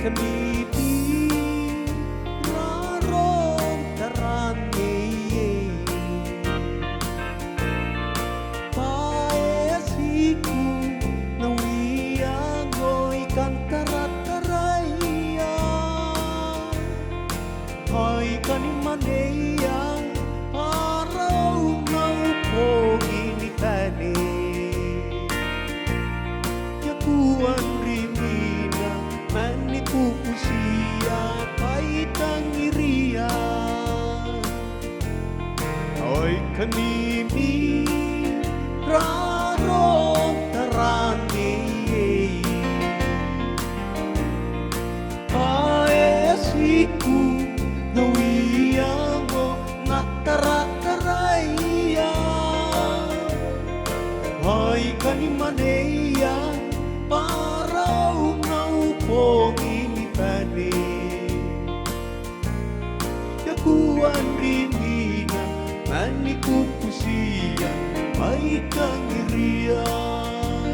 kanipi rarong terane paesiku nawiyang ikan tarataraya ay kanimaneyang araw maupong initane yakuan rimina manikukusiya paitang iriya ay kanimi rarong tarani paesiku nawiyang mo natarataraya ay kanimaneya paraw naupong initane yakuan rimina manikukusiya ay kangirian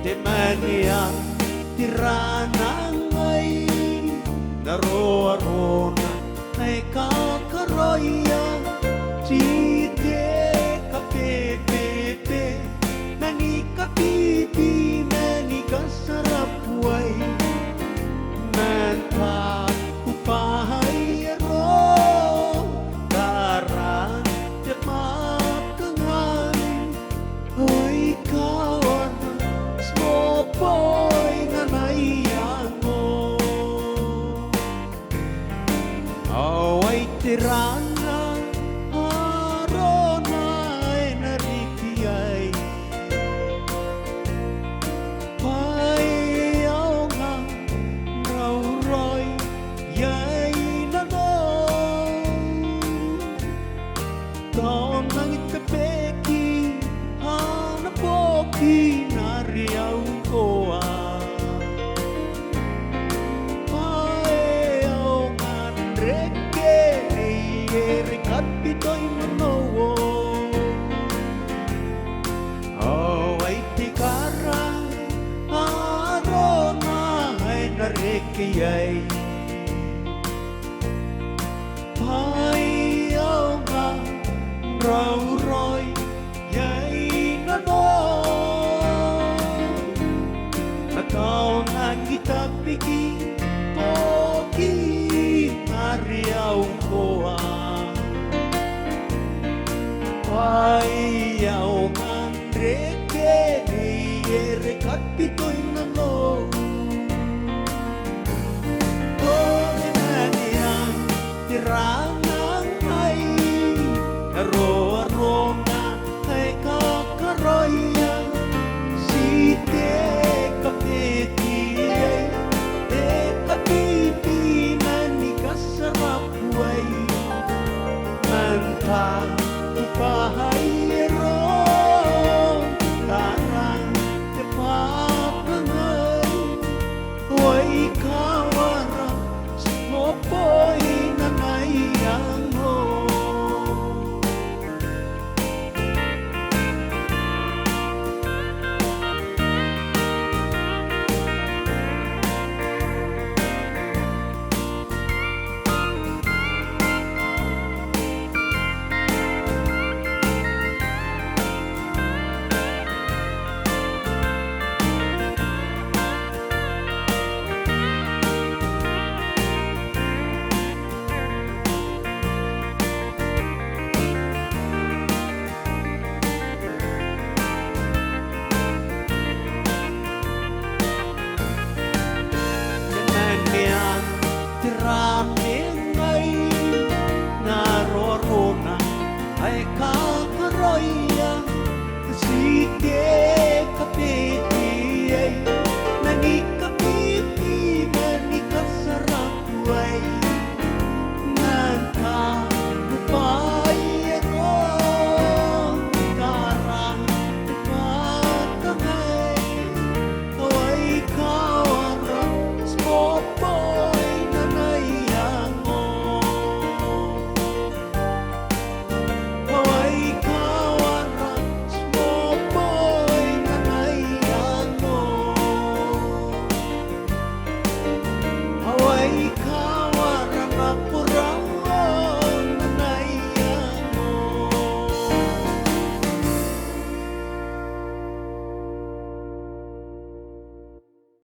de maneang terana ngai naroarona ay kakaroya chite kapepepe nani kapipi nani kasarapuay nanta upahayaro daran de makangan ay kawan small boy nanayan mo away terana arona ay narikiyay payaw nga rawroy yay nano taon ng itapeki hanapoki nariyaw ko Pitoy manowo ay tikara arona ay narekiyay payaw nga rawroy yay nano nakaw ng itapiki poki nariyaw ko payaw nga reke ni rekat pitoy